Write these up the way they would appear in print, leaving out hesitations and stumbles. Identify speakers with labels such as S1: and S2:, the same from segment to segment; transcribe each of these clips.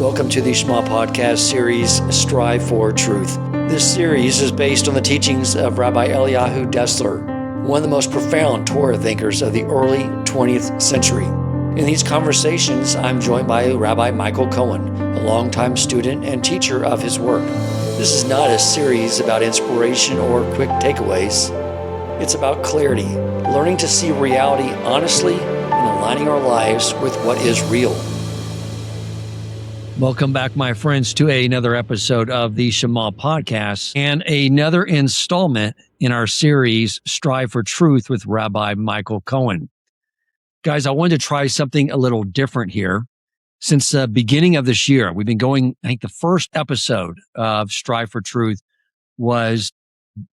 S1: Welcome to the Shema podcast series, Strive for Truth. This series is based on the teachings of Rabbi Dessler, one of the most profound Torah thinkers of the early 20th century. In these conversations, I'm joined by Rabbi Michael Cohen, a longtime student and teacher of his work. This is not a series about inspiration or quick takeaways. It's about clarity, learning to see reality honestly and aligning our lives with what is real. Welcome back, my friends, to another episode of the Shema podcast and another installment in our series, Strive for Truth with Rabbi Michael Cohen. Guys, I wanted to try something a little different here. Since the beginning of this year, we've been going, I think the first episode of Strive for Truth was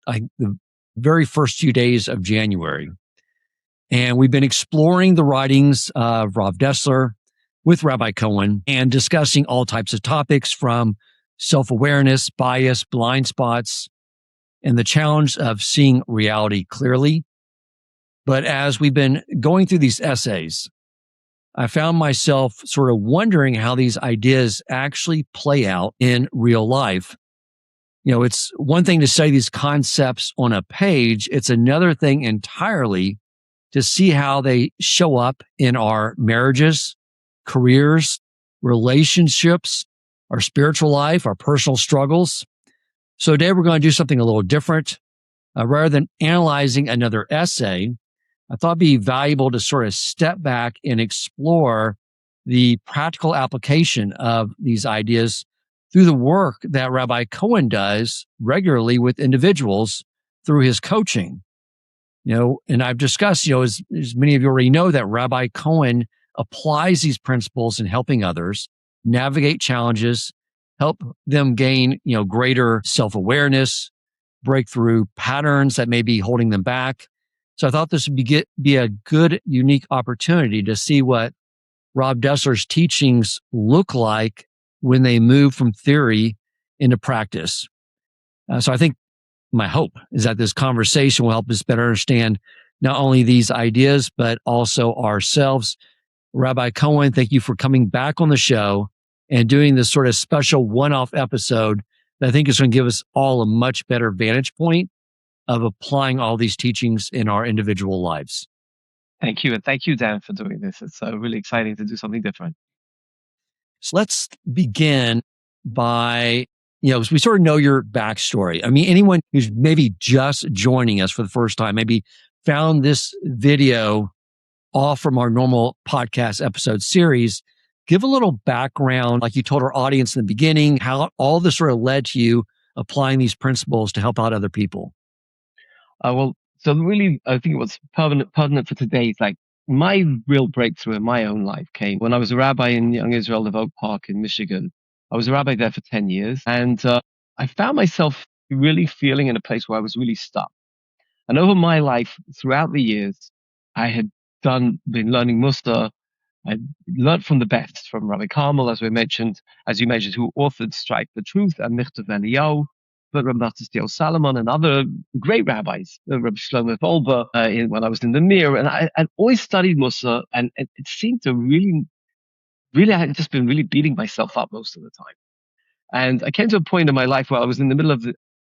S1: the very first few days of January. And we've been exploring the writings of Rav Dessler with Rabbi Cohen and discussing all types of topics from self-awareness, bias, blind spots, and the challenge of seeing reality clearly. But as we've been going through these essays, I found myself sort of wondering how these ideas actually play out in real life. You know, it's one thing to say these concepts on a page. It's another thing entirely to see how they show up in our marriages, careers, relationships, our spiritual life, our personal struggles. So today we're going to do something a little different. Rather than analyzing another essay, I thought it'd be valuable to sort of step back and explore the practical application of these ideas through the work that Rabbi Cohen does regularly with individuals through his coaching. You know, and I've discussed, as many of you already know, that Rabbi Cohen applies these principles in helping others navigate challenges, help them gain, greater self-awareness, break through patterns that may be holding them back. So I thought this would be a good, unique opportunity to see what Rav Dessler's teachings look like when they move from theory into practice. So I think my hope is that this conversation will help us better understand not only these ideas, but also ourselves. Rabbi Cohen, thank you for coming back on the show and doing this sort of special one-off episode that I think is going to give us all a much better vantage point of applying all these teachings in our individual lives.
S2: Thank you. And thank you, Dan, for doing this. It's really exciting to do something different.
S1: So let's begin by, we sort of know your backstory. I mean, anyone who's maybe just joining us for the first time, maybe found this video off from our normal podcast episode series, give a little background, like you told our audience in the beginning, how all this sort of led to you applying these principles to help out other people.
S2: So really, I think what's pertinent for today is like my real breakthrough in my own life came when I was a rabbi in Young Israel of Oak Park in Michigan. I was a rabbi there for 10 years, and I found myself really feeling in a place where I was really stuck. And over my life, throughout the years, I had been learning Mussar. I learned from the best, from Rabbi Carmel, as you mentioned, who authored Strive for Truth and Michtav Eliyahu, but Rabbi Dessler Salomon and other great rabbis, Rabbi Shlomo Wolber, when I was in the Mir. And I'd always studied Mussar, and it seemed to really, I had just been really beating myself up most of the time. And I came to a point in my life where I was in the middle of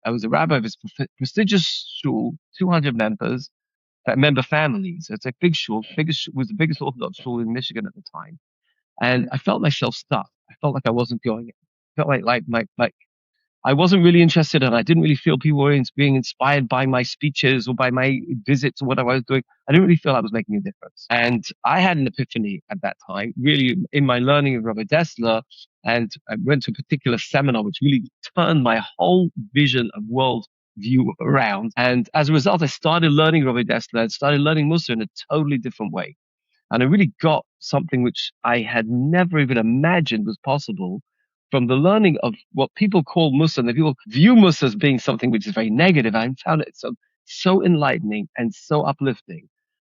S2: I was a rabbi of this prestigious shul, 200 members, member families. It's a big shul, was the biggest Orthodox shul in Michigan at the time. And I felt myself stuck. I felt like I wasn't going. I felt like I wasn't really interested, and I didn't really feel people were being inspired by my speeches or by my visits or what I was doing. I didn't really feel I was making a difference. And I had an epiphany at that time, really in my learning of Rabbi Dessler, and I went to a particular seminar which really turned my whole vision of world view around. And as a result, I started learning Rabbi Dessler and started learning Mussar in a totally different way. And I really got something which I had never even imagined was possible from the learning of what people call Mussar. And people view Mussar as being something which is very negative. I found it so enlightening and so uplifting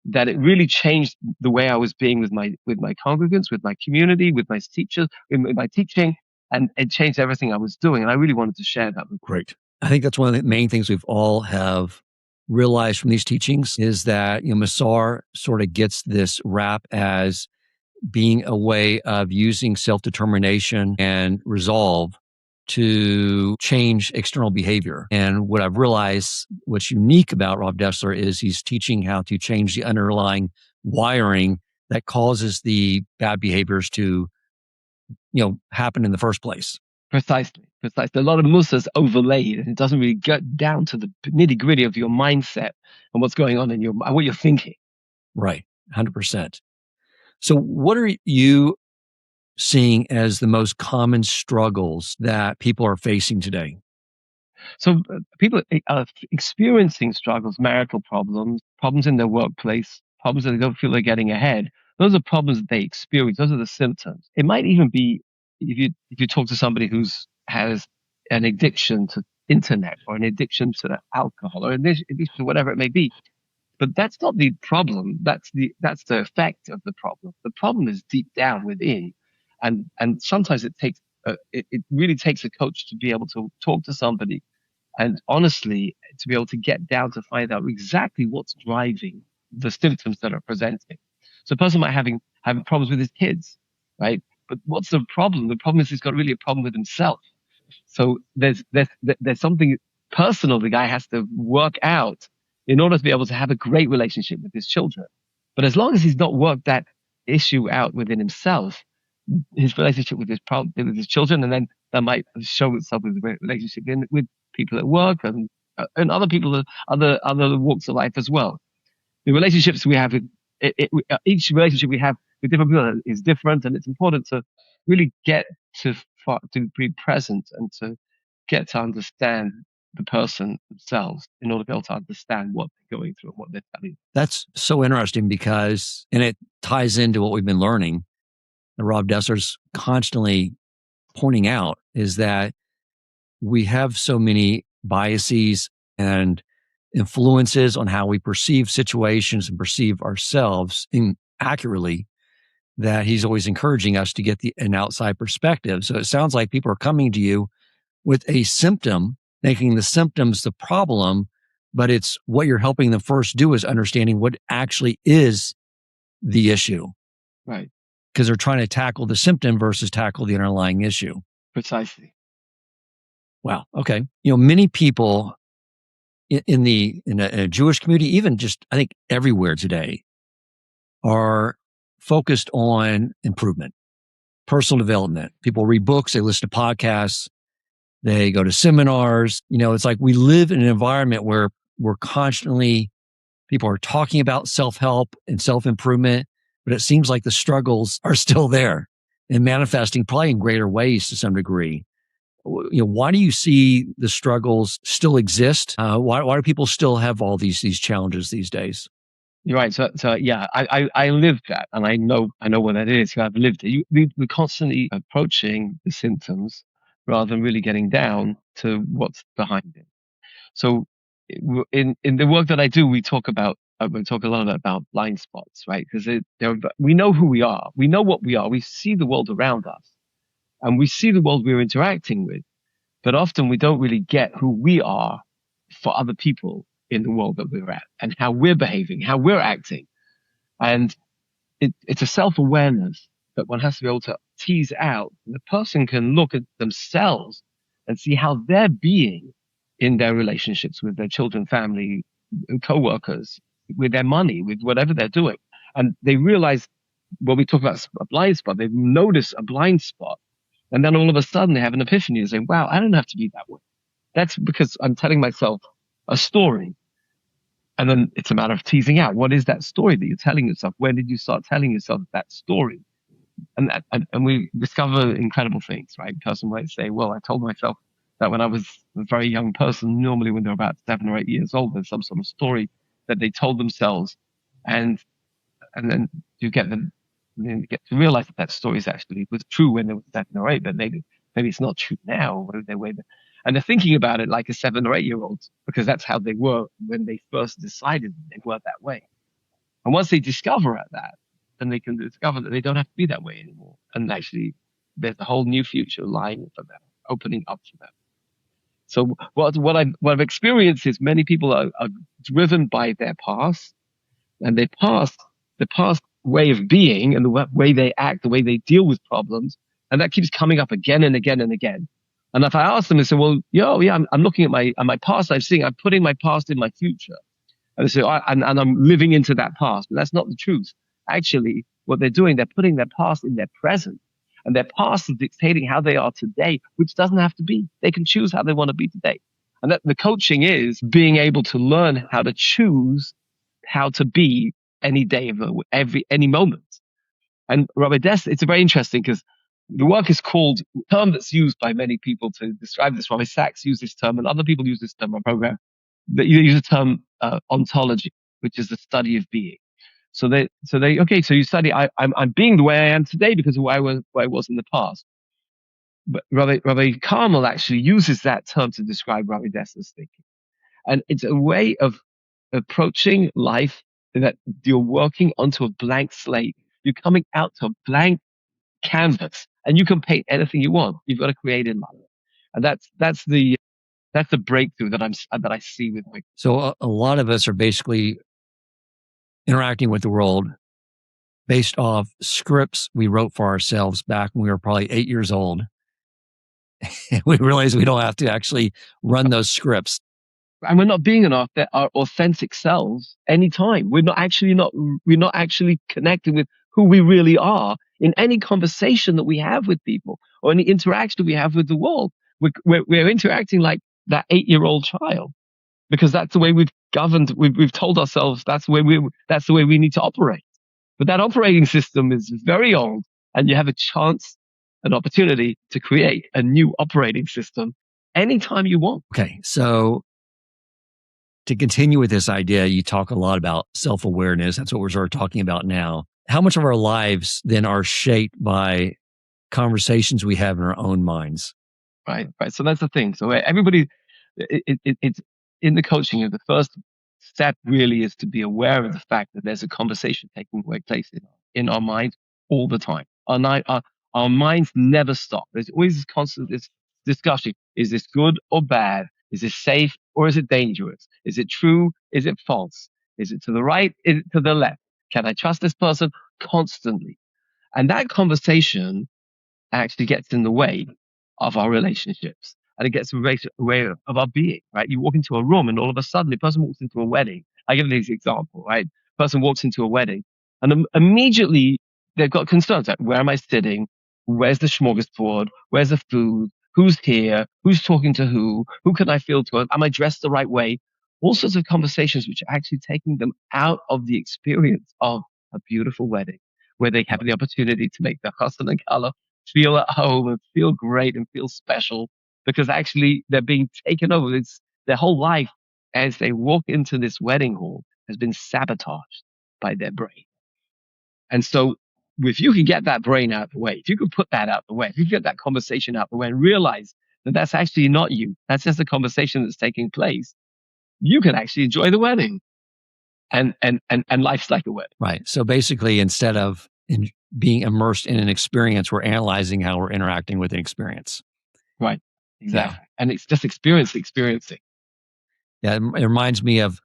S2: that it really changed the way I was being with my congregants, with my community, with my teachers, with my teaching, and it changed everything I was doing. And I really wanted to share that with you.
S1: Great. I think that's one of the main things we've all have realized from these teachings is that Mussar sort of gets this rap as being a way of using self-determination and resolve to change external behavior. And what I've realized, what's unique about Rav Dessler is he's teaching how to change the underlying wiring that causes the bad behaviors to, happen in the first place.
S2: Precisely. A lot of musas overlaid, and it doesn't really get down to the nitty gritty of your mindset and what's going on in your what you're thinking.
S1: Right, 100%. So, what are you seeing as the most common struggles that people are facing today?
S2: So people are experiencing struggles, marital problems, problems in their workplace, problems that they don't feel they're getting ahead. Those are problems that they experience. Those are the symptoms. It might even be if you talk to somebody who's has an addiction to internet or an addiction to alcohol or an addiction to whatever it may be. But that's not the problem. That's the effect of the problem. The problem is deep down within, and sometimes it takes it really takes a coach to be able to talk to somebody and honestly to be able to get down to find out exactly what's driving the symptoms that are presenting. So a person might having problems with his kids, right? But what's the problem? The problem is he's got really a problem with himself. So there's something personal the guy has to work out in order to be able to have a great relationship with his children. But as long as he's not worked that issue out within himself, his relationship with his children, and then that might show itself with the relationship with people at work and other people, other walks of life as well. The relationships we have, each relationship we have with different people is different, and it's important to really get to be present and to get to understand the person themselves in order to be able to understand what they're going through and what they're telling you.
S1: That's so interesting because, and it ties into what we've been learning, that Rav Dessler's constantly pointing out is that we have so many biases and influences on how we perceive situations and perceive ourselves inaccurately that he's always encouraging us to get an outside perspective. So it sounds like people are coming to you with a symptom, making the symptoms the problem, but it's what you're helping them first do is understanding what actually is the issue.
S2: Right.
S1: Because they're trying to tackle the symptom versus tackle the underlying issue.
S2: Precisely.
S1: Wow. Okay. Many people in a Jewish community, even just I think everywhere today, are focused on improvement, personal development. People read books, they listen to podcasts, they go to seminars. It's like we live in an environment where we're constantly, people are talking about self-help and self-improvement, but it seems like the struggles are still there and manifesting probably in greater ways to some degree. Why do you see the struggles still exist? Why do people still have all these challenges these days?
S2: You're right. So yeah, I lived that, and I know what that is. I've lived it. We're constantly approaching the symptoms rather than really getting down to what's behind it. So in the work that I do, we talk a lot about blind spots, right? Because we know who we are, we know what we are, we see the world around us, and we see the world we're interacting with. But often we don't really get who we are for other people in the world that we're at and how we're behaving, how we're acting. And it's a self-awareness that one has to be able to tease out. The person can look at themselves and see how they're being in their relationships with their children, family, co-workers, with their money, with whatever they're doing. And they realize when we talk about a blind spot, they notice a blind spot. And then all of a sudden they have an epiphany and say, wow, I don't have to be that way. That's because I'm telling myself a story. And then it's a matter of teasing out, what is that story that you're telling yourself? When did you start telling yourself that story? And we discover incredible things, right? A person might say, well, I told myself that when I was a very young person, normally when they're about 7 or 8 years old, there's some sort of story that they told themselves. And then you get to realize that story is actually was true when they were 7 or 8, but maybe it's not true now. And they're thinking about it like a 7 or 8 year old because that's how they were when they first decided they were that way. And once they discover that, then they can discover that they don't have to be that way anymore. And actually, there's a whole new future lying for them, opening up for them. So what I've experienced is many people are driven by their past, and the past way of being and the way they act, the way they deal with problems. And that keeps coming up again and again and again. And if I ask them, they say, well, I'm looking at my past. I'm putting my past in my future. And they say, and I'm living into that past. But that's not the truth. Actually, what they're doing, they're putting their past in their present. And their past is dictating how they are today, which doesn't have to be. They can choose how they want to be today. And that the coaching is being able to learn how to choose how to be any day of any moment. And Rabbi Dessler, it's very interesting because the work is called, the term that's used by many people to describe this. Rabbi Sachs used this term, and other people use this term on program. That you use the term ontology, which is the study of being. So you study. I'm being the way I am today because of who I was in the past. But Rabbi Carmel actually uses that term to describe Rabbi Dessler's thinking, and it's a way of approaching life that you're working onto a blank slate. You're coming out to a blank canvas, and you can paint anything you want. You've got to create in life, and that's the breakthrough that I see with my.
S1: So a lot of us are basically interacting with the world based off scripts we wrote for ourselves back when we were probably 8 years old. We realize we don't have to actually run those scripts.
S2: And we're not being our authentic selves anytime. We're not actually connected with who we really are in any conversation that we have with people or any interaction we have with the world. We're interacting like that 8-year-old child because that's the way we've governed. We've told ourselves that's the way we need to operate. But that operating system is very old, and you have an opportunity to create a new operating system anytime you want.
S1: Okay. So to continue with this idea, you talk a lot about self-awareness. That's what we're sort of talking about now. How much of our lives then are shaped by conversations we have in our own minds?
S2: Right. So that's the thing. So everybody, it's in the coaching. The first step really is to be aware of the fact that there's a conversation taking place in our minds all the time. Our minds never stop. There's always this constant discussion. Is this good or bad? Is it safe or is it dangerous? Is it true? Is it false? Is it to the right? Is it to the left? Can I trust this person? Constantly. And that conversation actually gets in the way of our relationships. And it gets in the way of our being, right? You walk into a room and all of a sudden a person walks into a wedding. I give this example, right? A person walks into a wedding and immediately they've got concerns like, where am I sitting? Where's the smorgasbord? Where's the food? Who's here? Who's talking to who? Who can I feel to? Am I dressed the right way? All sorts of conversations which are actually taking them out of the experience of a beautiful wedding where they have the opportunity to make the husband and color feel at home and feel great and feel special because actually they're being taken over. It's their whole life as they walk into this wedding hall has been sabotaged by their brain. And so if you can get that brain out of the way, if you can put that out of the way, if you get that conversation out of the way and realize that that's actually not you, that's just a conversation that's taking place, you can actually enjoy the wedding. And life's like a wedding.
S1: Right. So basically, instead of being immersed in an experience, we're analyzing how we're interacting with an experience.
S2: Right. Exactly. Yeah. And it's just experiencing.
S1: Yeah. It reminds me of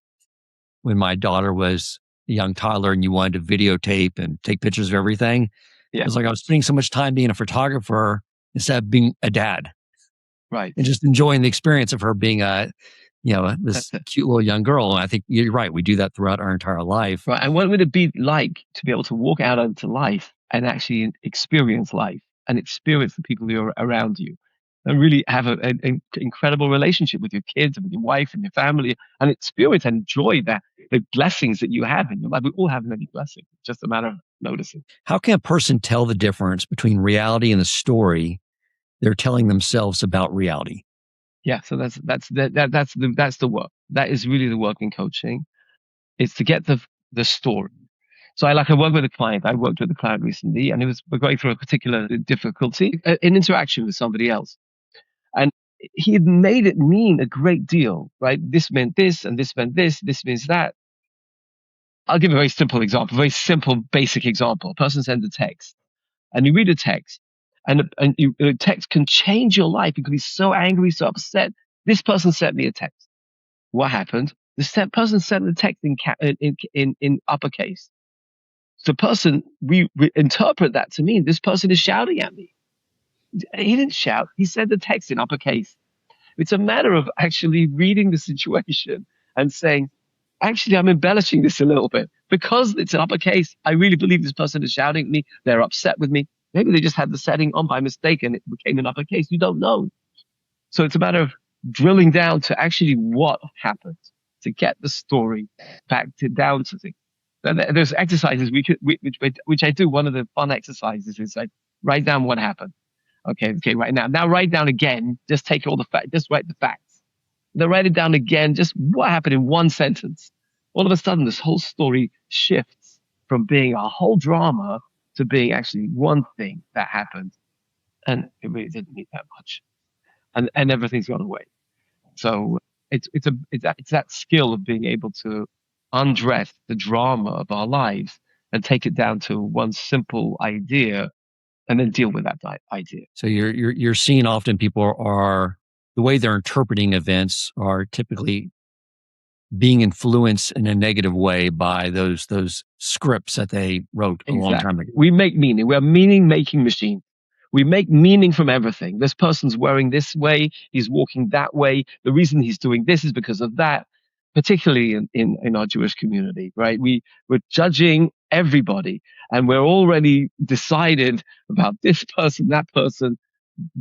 S1: when my daughter was a young toddler and you wanted to videotape and take pictures of everything. Yeah. It was like I was spending so much time being a photographer instead of being a dad.
S2: Right.
S1: And just enjoying the experience of her being this cute little young girl. And I think you're right. We do that throughout our entire life.
S2: Right. And what would it be like to be able to walk out into life and actually experience life and experience the people who are around you and really have an incredible relationship with your kids and with your wife and your family and experience and enjoy the blessings that you have in your life. We all have many blessings. It's just a matter of noticing.
S1: How can a person tell the difference between reality and the story they're telling themselves about reality?
S2: Yeah, so that's the work. That is really the work in coaching. It's to get the story. So I work with a client. I worked with a client recently, and we're going through a particular difficulty in interaction with somebody else, and he had made it mean a great deal, right? This meant this, and this meant this. This means that. I'll give a very simple example, very simple, basic example. A person sends a text, and you read a text. And a text can change your life. You can be so angry, so upset. This person sent me a text. What happened? The person sent the text in uppercase. the person, we interpret that to mean this person is shouting at me. He didn't shout. He said the text in uppercase. It's a matter of actually reading the situation and saying, actually, I'm embellishing this a little bit because it's an uppercase. I really believe this person is shouting at me. They're upset with me. Maybe they just had the setting on by mistake and it became an uppercase. You don't know. So it's a matter of drilling down to actually what happened to get the story back down to things. There's exercises which I do. One of the fun exercises is I write down what happened. Okay, right now. Now write down again. Just take all the facts. Just write the facts. Then write it down again. Just what happened in one sentence. All of a sudden, this whole story shifts from being a whole drama to being actually one thing that happened, and it really didn't need that much, and everything's gone away. So it's that skill of being able to undress the drama of our lives and take it down to one simple idea, and then deal with that idea.
S1: So you're seeing often people are, the way they're interpreting events are typically being influenced in a negative way by those scripts that they wrote a long time ago.
S2: We make meaning. We're a meaning-making machine. We make meaning from everything. This person's wearing this way. He's walking that way. The reason he's doing this is because of that, particularly in our Jewish community, right? We're judging everybody, and we're already decided about this person, that person,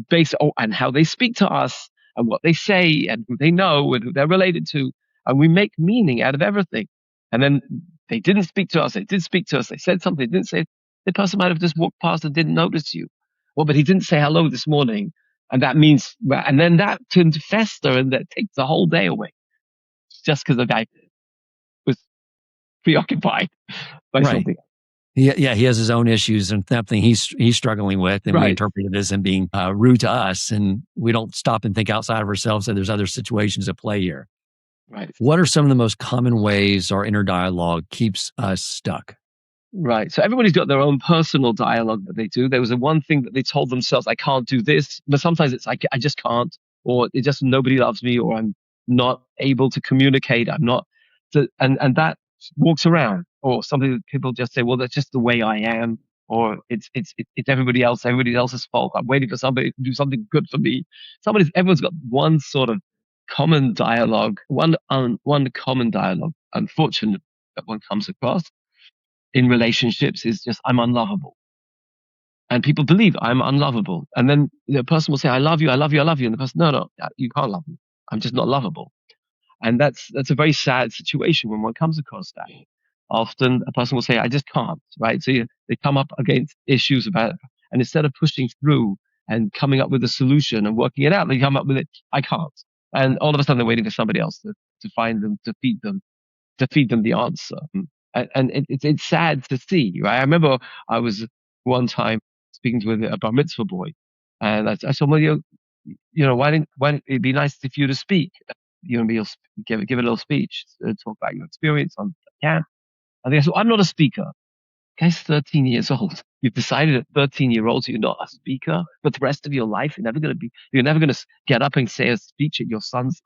S2: based on and how they speak to us and what they say and who they know and who they're related to. And we make meaning out of everything. And then they didn't speak to us. They did speak to us. They said something. They didn't say. The person might have just walked past and didn't notice you. Well, but he didn't say hello this morning. And that means, and then that turned to fester and that takes the whole day away. Just because the guy was preoccupied by something.
S1: Yeah, he has his own issues and something he's struggling with, and we interpret it as him being rude to us, and we don't stop and think outside of ourselves that there's other situations at play here.
S2: Right.
S1: What are some of the most common ways our inner dialogue keeps us stuck?
S2: Right. So everybody's got their own personal dialogue that they do. There was one thing that they told themselves, I can't do this, but sometimes it's like, I just can't, or it just, nobody loves me, or I'm not able to communicate. I'm not, and that walks around, or something that people just say, well, that's just the way I am, or it's everybody else's fault. I'm waiting for somebody to do something good for me. Everyone's got one sort of common dialogue, one common dialogue, unfortunate that one comes across in relationships is just, I'm unlovable. And people believe I'm unlovable. And then the person will say, I love you, I love you, I love you. And the person, no, you can't love me. I'm just not lovable. And that's a very sad situation when one comes across that. Often a person will say, I just can't, right? So they come up against issues about it. And instead of pushing through and coming up with a solution and working it out, they come up with it, I can't. And all of a sudden they're waiting for somebody else to find them, to feed them the answer. And it's sad to see, right? I remember I was one time speaking to a bar mitzvah boy, and I said, well, you know, why didn't it'd be nice if you to speak, you'll give a little speech, talk about your experience on camp. And they said, I'm not a speaker. Guy's 13 years old. You've decided at 13-year-olds you're not a speaker, but the rest of your life you're never going to get up and say a speech at your son's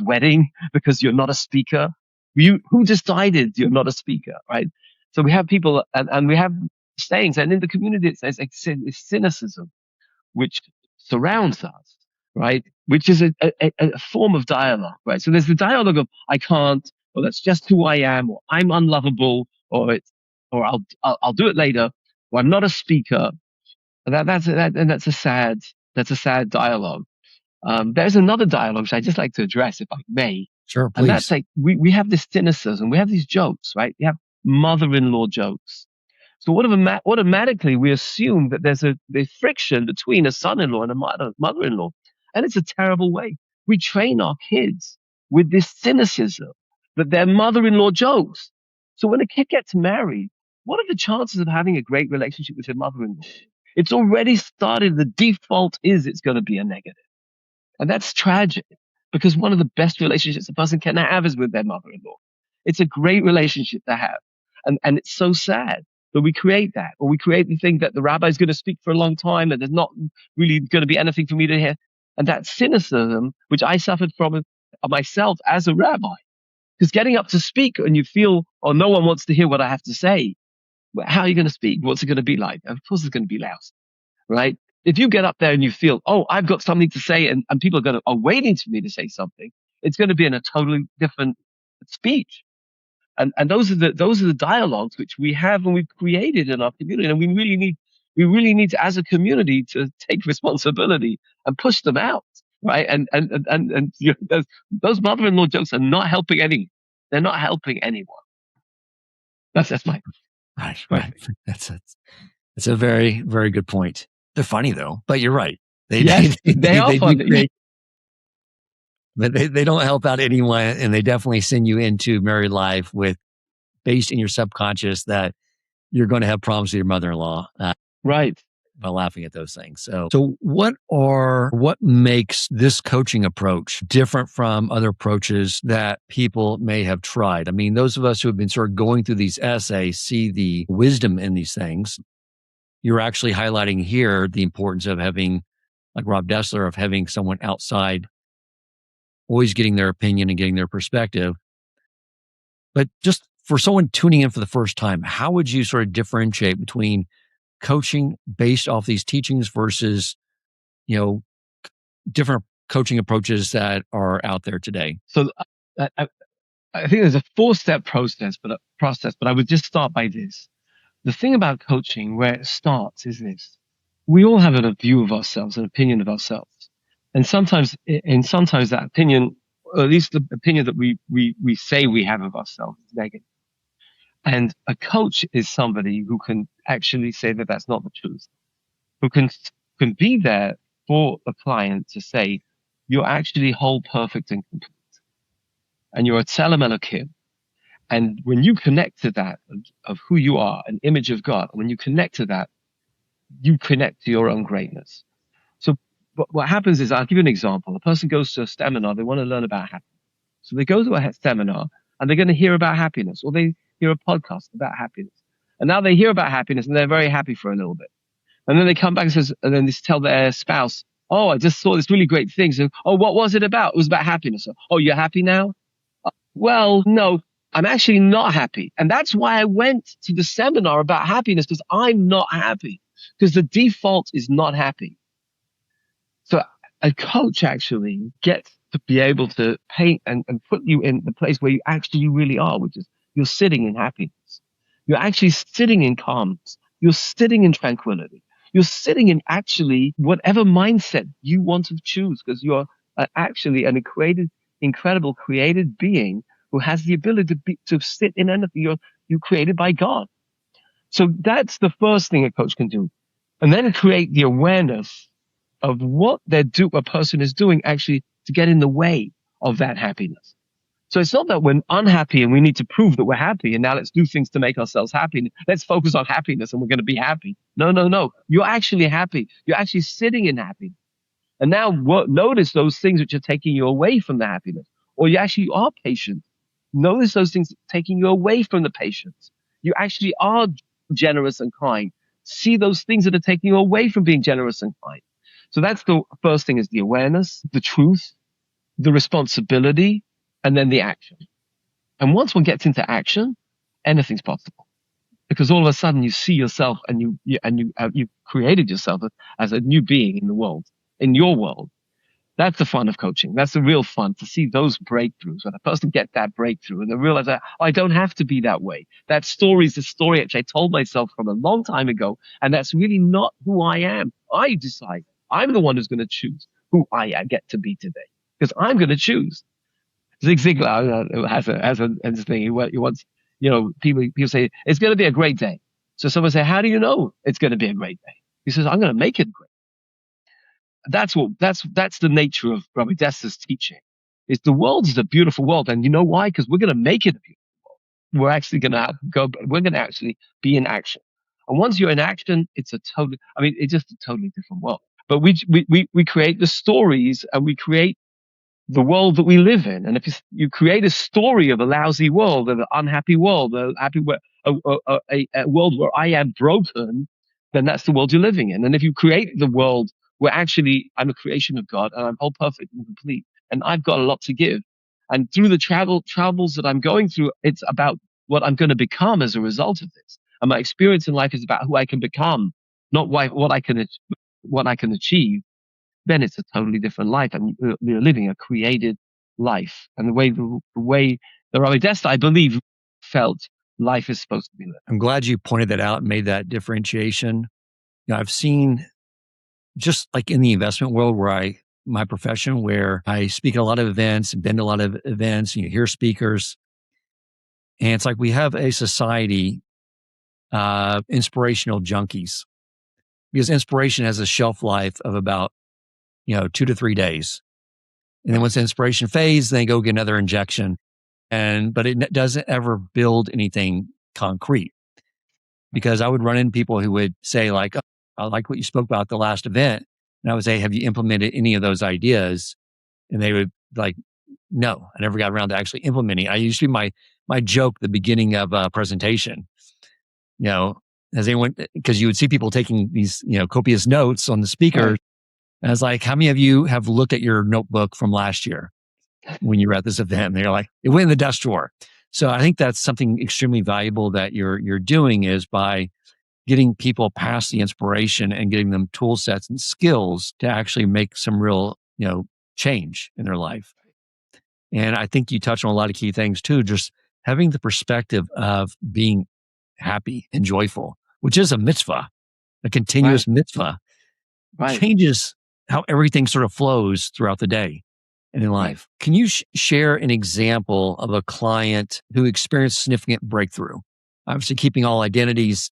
S2: wedding because you're not a speaker. Who decided you're not a speaker, right? So we have people and we have sayings, and in the community there's cynicism which surrounds us, right? Which is a form of dialogue, right? So there's the dialogue of I can't, or that's just who I am, or I'm unlovable, or I'll do it later, or I'm not a speaker. That's a sad dialogue. There's another dialogue which I just like to address, if I may.
S1: Sure, please.
S2: And that's like, we have this cynicism. We have these jokes, right? We have mother-in-law jokes. So automatically we assume that there's friction between a son-in-law and a mother-in-law. And it's a terrible way. We train our kids with this cynicism that they're mother-in-law jokes. So when a kid gets married, what are the chances of having a great relationship with your mother-in-law? It's already started. The default is it's going to be a negative. And that's tragic, because one of the best relationships a person can have is with their mother-in-law. It's a great relationship to have. And it's so sad that we create that, or we create the thing that the rabbi's going to speak for a long time and there's not really going to be anything for me to hear. And that cynicism, which I suffered from myself as a rabbi, because getting up to speak and you feel, oh, no one wants to hear what I have to say, How are you going to speak? What's it going to be like? Of course, it's going to be loud, right? If you get up there and you feel, oh, I've got something to say, and people are waiting for me to say something, it's going to be in a totally different speech. And those are the dialogues which we have and we've created in our community. And we really need to, as a community, to take responsibility and push them out. Right. And you know, those mother-in-law jokes are not helping anyone. They're not helping anyone. That's my
S1: right. That's a very, very good point. They're funny though, but you're right.
S2: They are funny.
S1: But they don't help out anyone, and they definitely send you into married life based in your subconscious that you're going to have problems with your mother-in-law.
S2: Right.
S1: By laughing at those things. So what makes this coaching approach different from other approaches that people may have tried? I mean, those of us who have been sort of going through these essays see the wisdom in these things. You're actually highlighting here the importance of having, like Rav Dessler, of having someone outside, always getting their opinion and getting their perspective. But just for someone tuning in for the first time, how would you sort of differentiate between coaching based off these teachings versus, different coaching approaches that are out there today?
S2: So I think there's a 4-step process, but I would just start by this. The thing about coaching, where it starts, is this: we all have a view of ourselves, an opinion of ourselves, and sometimes that opinion, or at least the opinion that we say we have of ourselves, is negative. And a coach is somebody who can actually say that that's not the truth, who can be there for a client to say, you're actually whole, perfect, and complete. And you're a Tselem Elokim. And when you connect to that of who you are, an image of God, when you connect to that, you connect to your own greatness. So what happens is, I'll give you an example. A person goes to a seminar, they want to learn about happiness. So they go to a seminar and they're going to hear about happiness, or they hear a podcast about happiness. And now they hear about happiness and they're very happy for a little bit. And then they come back and then they tell their spouse, oh, I just saw this really great thing. So, oh, what was it about? It was about happiness. Oh, you're happy now? Well, no, I'm actually not happy. And that's why I went to the seminar about happiness, because I'm not happy, because the default is not happy. So a coach actually gets to be able to paint and put you in the place where you actually really are, which is you're sitting in happiness. You're actually sitting in calmness. You're sitting in tranquility. You're sitting in actually whatever mindset you want to choose, because you're actually an incredible created being who has the ability to sit in anything you're created by God. So that's the first thing a coach can do. And then create the awareness of what a person is doing actually to get in the way of that happiness. So it's not that we're unhappy and we need to prove that we're happy, and now let's do things to make ourselves happy. Let's focus on happiness and we're going to be happy. No. You're actually happy. You're actually sitting in happiness. And now notice those things which are taking you away from the happiness. Or you actually are patient. Notice those things taking you away from the patience. You actually are generous and kind. See those things that are taking you away from being generous and kind. So that's the first thing, is the awareness, the truth, the responsibility, and then the action. And once one gets into action, anything's possible. Because all of a sudden you see yourself and you've created yourself as a new being in the world, in your world. That's the fun of coaching. That's the real fun, to see those breakthroughs, when a person gets that breakthrough and they realize that, I don't have to be that way. That story is the story which I told myself from a long time ago. And that's really not who I am. I decide. I'm the one who's going to choose who I get to be today, because I'm going to choose. Zig Ziglar has a thing. He wants, people say, it's going to be a great day. So someone say, how do you know it's going to be a great day? He says, I'm going to make it great. That's the nature of Rabbi Dessler's teaching. Is the world is a beautiful world. And you know why? Because we're going to make it a beautiful world. We're actually going to actually be in action. And once you're in action, it's just a totally different world. But we create the stories, and we create the world that we live in. And if you create a story of a lousy world, of an unhappy world, a world where I am broken, then that's the world you're living in. And if you create the world where actually I'm a creation of God and I'm all perfect and complete, and I've got a lot to give, and through the travels that I'm going through, it's about what I'm going to become as a result of this. and my experience in life is about who I can become, not what I can achieve, then it's a totally different life, and you're living a created life. And the way the Rabbi Dessler, I believe, felt life is supposed to be lived.
S1: I'm glad you pointed that out and made that differentiation. I've seen, just like in the investment world my profession, where I speak at a lot of events and been to a lot of events, and you hear speakers, and it's like we have a society of inspirational junkies, because inspiration has a shelf life of about 2 to 3 days. And then once the inspiration fades, they go get another injection. But it doesn't ever build anything concrete, because I would run into people who would say like, oh, I like what you spoke about at the last event. And I would say, have you implemented any of those ideas? And they would like, no, I never got around to actually implementing. I used to be my joke at the beginning of a presentation, as anyone, because you would see people taking these, copious notes on the speaker.
S2: Right.
S1: And I was like, how many of you have looked at your notebook from last year when you were at this event? And they're like, it went in the dust drawer. So I think that's something extremely valuable that you're doing, is by getting people past the inspiration and getting them tool sets and skills to actually make some real, change in their life. And I think you touch on a lot of key things too, just having the perspective of being happy and joyful, which is a mitzvah, a continuous mitzvah,
S2: Right.
S1: changes how everything sort of flows throughout the day and in life.
S2: Right.
S1: Can you share an example of a client who experienced significant breakthrough? Obviously, keeping all identities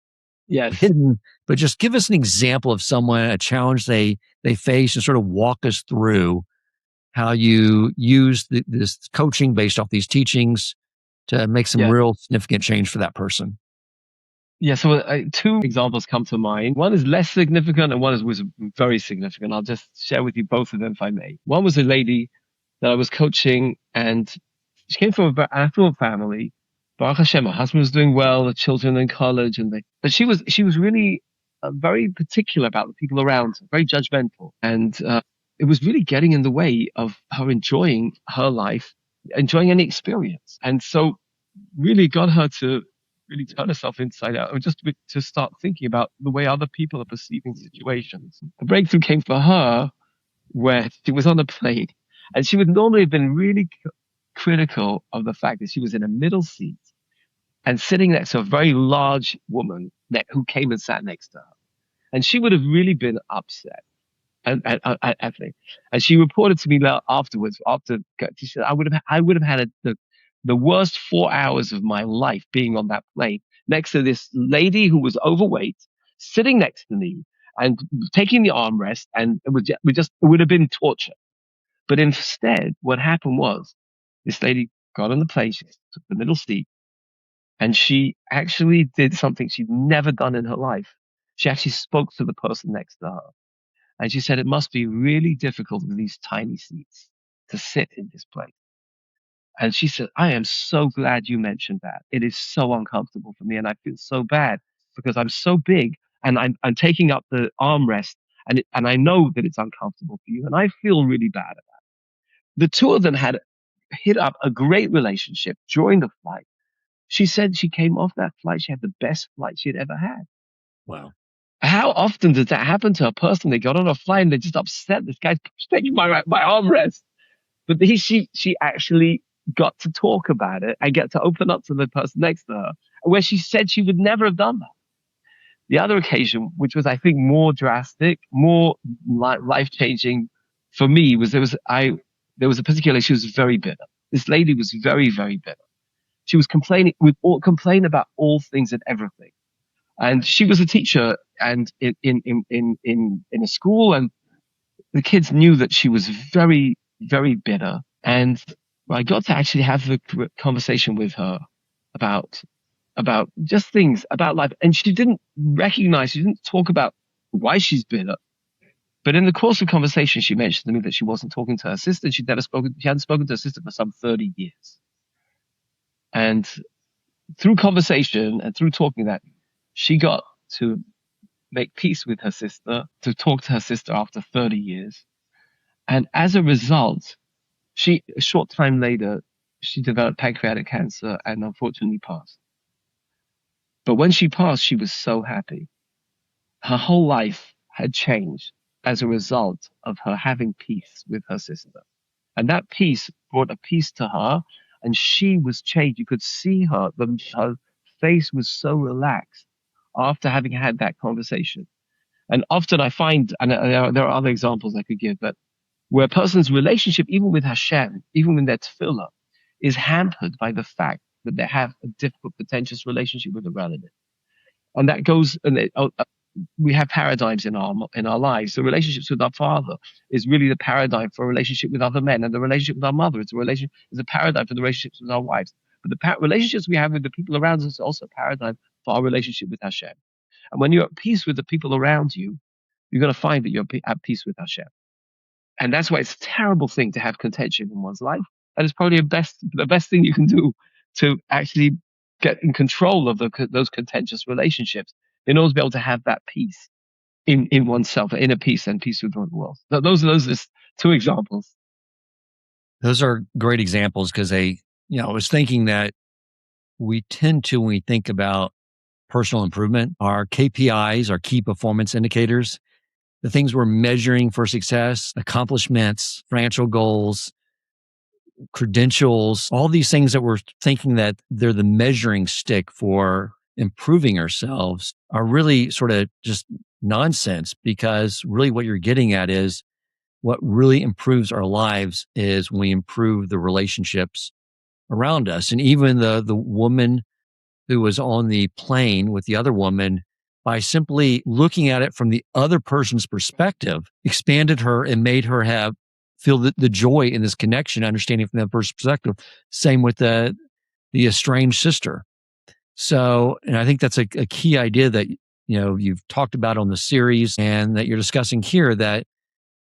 S1: hidden, but just give us an example of someone, a challenge they faced, and sort of walk us through how you use this coaching based off these teachings to make some real significant change for that person.
S2: Yeah, so two examples come to mind. One is less significant and one was very significant. I'll just share with you both of them if I may. One was a lady that I was coaching, and she came from an affluent family. Baruch Hashem, her husband was doing well, the children in college, but she was really very particular about the people around her, very judgmental. And it was really getting in the way of her enjoying her life, enjoying any experience. And so really got her to really turn herself inside out, and just to start thinking about the way other people are perceiving situations. The breakthrough came for her where she was on a plane, and she would normally have been really critical of the fact that she was in a middle seat and sitting next to a very large woman who came and sat next to her. And she would have really been upset. And she reported to me afterwards, she said, I would have had the worst 4 hours of my life being on that plane next to this lady who was overweight, sitting next to me and taking the armrest, and it would have been torture. But instead, what happened was this lady got on the plane, she took the middle seat, and she actually did something she'd never done in her life. She actually spoke to the person next to her. And she said, it must be really difficult with these tiny seats to sit in this place. And she said, I am so glad you mentioned that. It is so uncomfortable for me. And I feel so bad because I'm so big and I'm taking up the armrest, and I know that it's uncomfortable for you. And I feel really bad about it. The two of them had hit up a great relationship during the flight. She said she came off that flight. She had the best flight she had ever had.
S1: Wow.
S2: How often does that happen to a person? They got on a flight and they're just upset. This guy's taking my armrest. But she actually got to talk about it and get to open up to the person next to her, where she said she would never have done that. The other occasion, which was, I think, more drastic, more life-changing for me, was there was a particular, she was very bitter. This lady was very, very bitter. She was complaining about all things and everything. And she was a teacher and in a school, and the kids knew that she was very, very bitter. And I got to actually have a conversation with her about just things about life. And she didn't talk about why she's bitter. But in the course of conversation, she mentioned to me that she wasn't talking to her sister. She hadn't spoken to her sister for some 30 years. And through conversation and through talking that, she got to make peace with her sister, to talk to her sister after 30 years. And as a result, a short time later, she developed pancreatic cancer and unfortunately passed. But when she passed, she was so happy. Her whole life had changed as a result of her having peace with her sister. And that peace brought a peace to her, and she was changed. You could see her, her face was so relaxed after having had that conversation. And often I find, and there are other examples I could give, but where a person's relationship, even with Hashem, even with their tefillah, is hampered by the fact that they have a difficult, contentious relationship with a relative. And that goes, and we have paradigms in our lives. The relationships with our father is really the paradigm for a relationship with other men, and the relationship with our mother is a paradigm for the relationships with our wives. But the relationships we have with the people around us is also a paradigm for our relationship with Hashem. And when you're at peace with the people around you, you're going to find that you're at peace with Hashem. And that's why it's a terrible thing to have contention in one's life. That is probably the best thing you can do to actually get in control of those contentious relationships in order to be able to have that peace in oneself, inner peace and peace with the world. So those are just two examples.
S1: Those are great examples because I was thinking that we tend to, when we think about personal improvement, our KPIs, our key performance indicators, the things we're measuring for success, accomplishments, financial goals, credentials, all these things that we're thinking that they're the measuring stick for improving ourselves are really sort of just nonsense, because really what you're getting at is what really improves our lives is when we improve the relationships around us. And even the woman who was on the plane with the other woman, by simply looking at it from the other person's perspective, expanded her and made her feel the joy in this connection, understanding from that person's perspective. Same with the estranged sister. So, and I think that's a key idea that, you've talked about on the series and that you're discussing here, that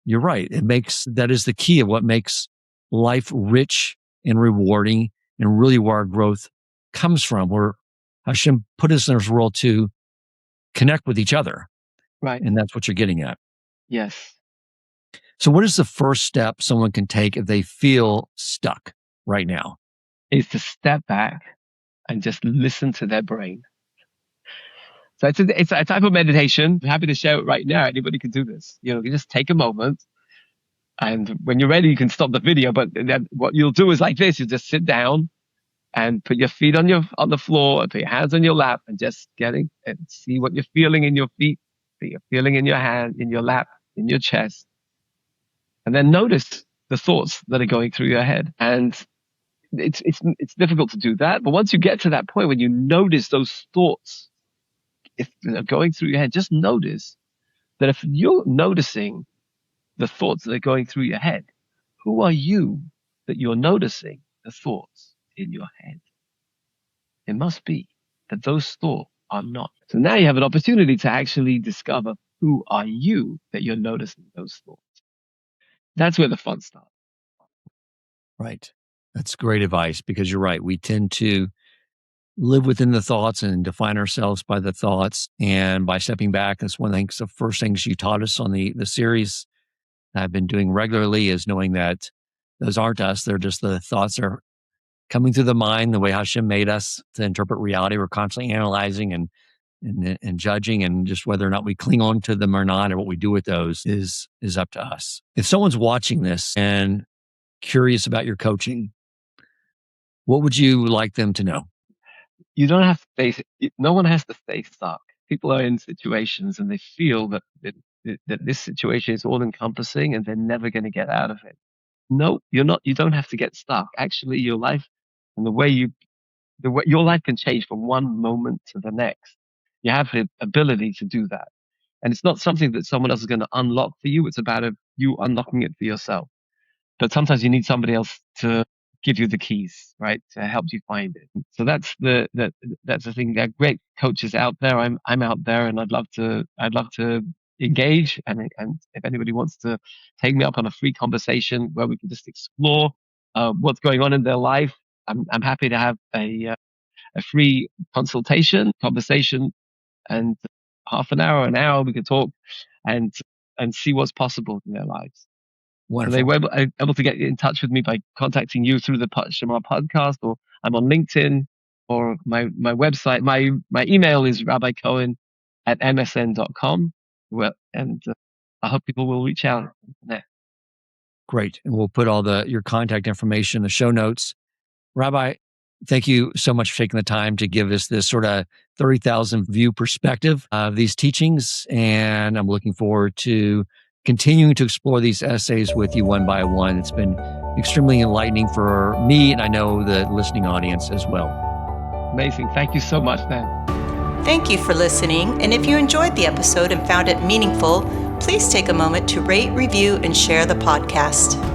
S1: you're right. That is the key of what makes life rich and rewarding, and really where our growth comes from, where Hashem put us in this world to connect with each other.
S2: Right.
S1: And that's what you're getting at.
S2: Yes.
S1: So what is the first step someone can take if they feel stuck right now?
S2: Is to step back and just listen to their brain. So it's a type of meditation. I'm happy to share it right now. Anybody can do this. You just take a moment, and when you're ready, you can stop the video. But then what you'll do is like this: you just sit down and put your feet on the floor, and put your hands on your lap, and just and see what you're feeling in your feet, what you're feeling in your hand, in your lap, in your chest, and then notice the thoughts that are going through your head. And it's difficult to do that, but once you get to that point when you notice those thoughts, if they're going through your head, just notice that if you're noticing the thoughts that are going through your head, who are you that you're noticing the thoughts in your head? It must be that those thoughts are not. So now you have an opportunity to actually discover who are you that you're noticing those thoughts. That's where the fun starts.
S1: Right. That's great advice, because you're right. We tend to live within the thoughts and define ourselves by the thoughts. And by stepping back, that's one of the first things you taught us on the series I've been doing regularly, is knowing that those aren't us. They're just the thoughts are coming through the mind, the way Hashem made us to interpret reality. We're constantly analyzing and judging, and just whether or not we cling on to them or not, or what we do with those is up to us. If someone's watching this and curious about your coaching, what would you like them to know?
S2: You don't have to no one has to stay stuck. People are in situations and they feel that this situation is all encompassing and they're never going to get out of it. No, you're not. You don't have to get stuck. Actually, your life and the way your life can change from one moment to the next. You have the ability to do that. And it's not something that someone else is going to unlock for you. It's about you unlocking it for yourself. But sometimes you need somebody else to give you the keys, right, to help you find it. So that's the thing. There are great coaches out there. I'm out there, and I'd love to engage. And if anybody wants to take me up on a free conversation where we can just explore what's going on in their life, I'm happy to have a free conversation, and half an hour we could talk and see what's possible in their lives.
S1: Wonderful.
S2: So they were able to get in touch with me by contacting you through the Shema podcast, or I'm on LinkedIn, or my website. My email is rabbicohen@msn.com. Well, and I hope people will reach out there.
S1: Great. And we'll put all your contact information in the show notes. Rabbi, thank you so much for taking the time to give us this sort of 30,000 view perspective of these teachings. And I'm looking forward to continuing to explore these essays with you one by one. It's been extremely enlightening for me, and I know the listening audience as well.
S2: Amazing. Thank you so much, Dan.
S3: Thank you for listening. And if you enjoyed the episode and found it meaningful, please take a moment to rate, review, and share the podcast.